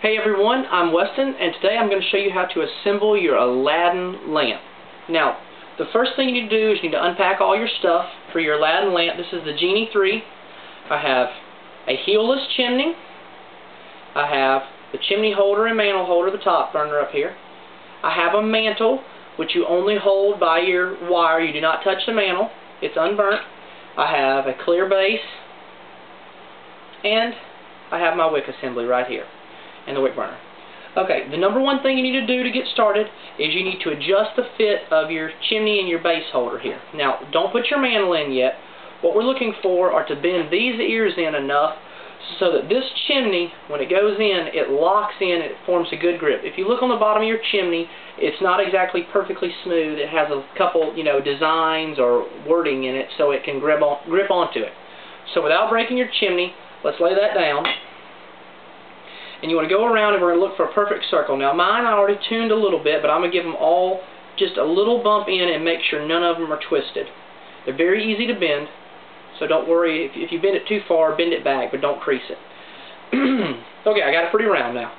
Hey everyone, I'm Weston, and today I'm going to show you how to assemble your Aladdin lamp. Now, the first thing you need to do is you need to unpack all your stuff for your Aladdin lamp. This is the Genie 3. I have a heelless chimney. I have the chimney holder and mantle holder, the top burner up here. I have a mantle, which you only hold by your wire. You do not touch the mantle. It's unburnt. I have a clear base, and I have my wick assembly right here, and the wick burner. Okay, the number one thing you need to do to get started is you need to adjust the fit of your chimney and your base holder here. Now, don't put your mantle in yet. What we're looking for are to bend these ears in enough so that this chimney, when it goes in, it locks in and it forms a good grip. If you look on the bottom of your chimney, it's not exactly perfectly smooth. It has a couple, designs or wording in it so it can grip onto it. So without breaking your chimney, let's lay that down. And you want to go around and we're going to look for a perfect circle. Now mine I already tuned a little bit, but I'm going to give them all just a little bump in and make sure none of them are twisted. They're very easy to bend, so don't worry. If you bend it too far, bend it back, but don't crease it. Okay, I got it pretty round now.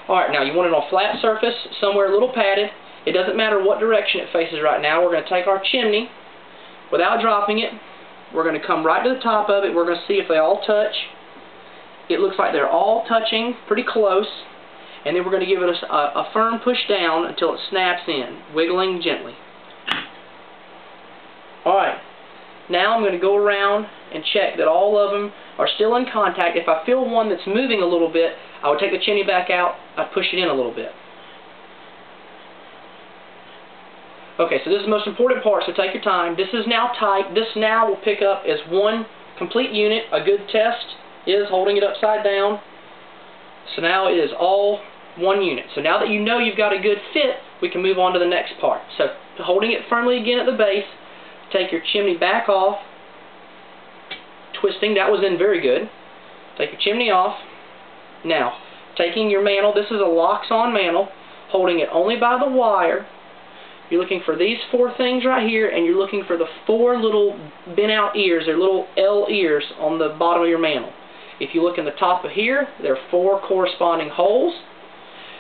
Alright, now you want it on a flat surface, somewhere a little padded. It doesn't matter what direction it faces right now. We're going to take our chimney, without dropping it, we're going to come right to the top of it. We're going to see if they all touch. It looks like they're all touching pretty close, and then we're going to give it a firm push down until it snaps in, wiggling gently. Alright, now I'm going to go around and check that all of them are still in contact. If I feel one that's moving a little bit, I would take the chimney back out, I'd push it in a little bit. Okay, so this is the most important part, so take your time. This is now tight. This now will pick up as one complete unit. A good test is holding it upside down. So now it is all one unit. So now that you know you've got a good fit, we can move on to the next part. So holding it firmly again at the base, take your chimney back off, twisting, that was in very good. Take your chimney off. Now, taking your mantle, this is a locks-on mantle, holding it only by the wire. You're looking for these four things right here, and you're looking for the four little bent-out ears, they're little L ears on the bottom of your mantle. If you look in the top of here, there are four corresponding holes.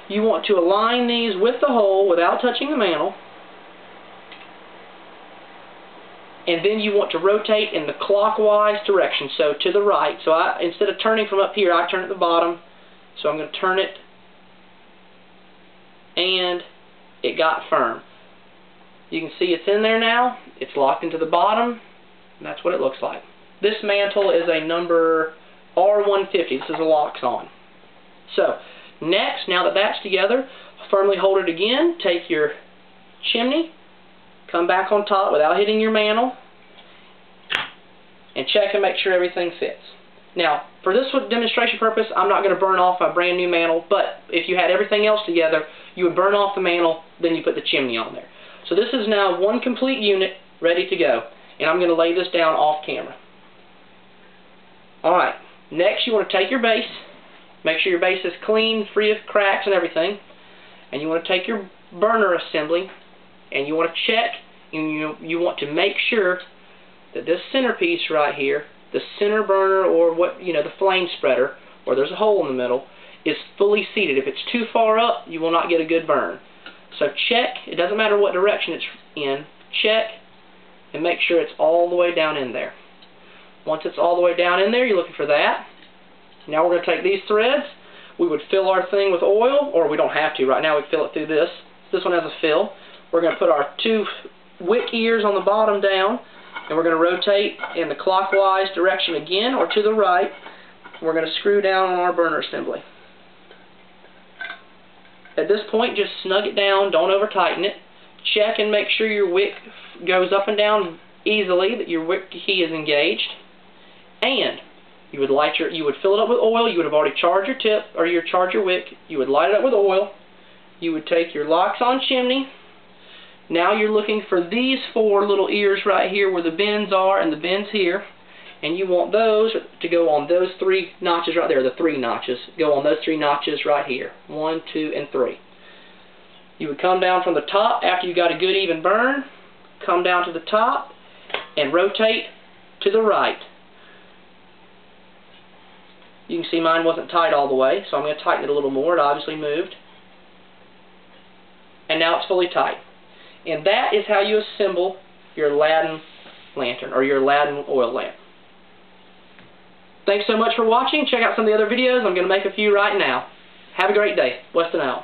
You want to align these with the hole without touching the mantle. And then you want to rotate in the clockwise direction, so to the right. So instead of turning from up here, I turn at the bottom. So I'm going to turn it, and it got firm. You can see it's in there now. It's locked into the bottom, and that's what it looks like. This mantle is a number R150. This is a locks-on. So, next, now that that's together, firmly hold it again. Take your chimney, come back on top without hitting your mantle, and check and make sure everything fits. Now, for this demonstration purpose, I'm not going to burn off my brand new mantle, but if you had everything else together, you would burn off the mantle, then you put the chimney on there. So this is now one complete unit ready to go, and I'm going to lay this down off camera. Alright, next you want to take your base, make sure your base is clean, free of cracks and everything, and you want to take your burner assembly, and you want to check, and you want to make sure that this centerpiece right here, the center burner, or the flame spreader, or there's a hole in the middle, is fully seated. If it's too far up, you will not get a good burn. So check, it doesn't matter what direction it's in, check and make sure it's all the way down in there. Once it's all the way down in there, you're looking for that. Now we're going to take these threads, we would fill our thing with oil, or we don't have to, right now we fill it through this. This one has a fill. We're going to put our two wick ears on the bottom down, and we're going to rotate in the clockwise direction again, or to the right. We're going to screw down on our burner assembly. At this point, just snug it down, don't over tighten it. Check and make sure your wick goes up and down easily, that your wick key is engaged. And you would fill it up with oil. You would have already charged your tip, or charged your wick. You would light it up with oil. You would take your locks-on chimney. Now you're looking for these four little ears right here where the bends are, and the bends here. And you want those to go on those three notches right there, the three notches. Go on those three notches right here. 1, 2, and 3. You would come down from the top after you got a good even burn. Come down to the top and rotate to the right. You can see mine wasn't tight all the way, so I'm going to tighten it a little more. It obviously moved. And now it's fully tight. And that is how you assemble your Aladdin lantern, or your Aladdin oil lamp. Thanks so much for watching. Check out some of the other videos. I'm going to make a few right now. Have a great day. Weston out.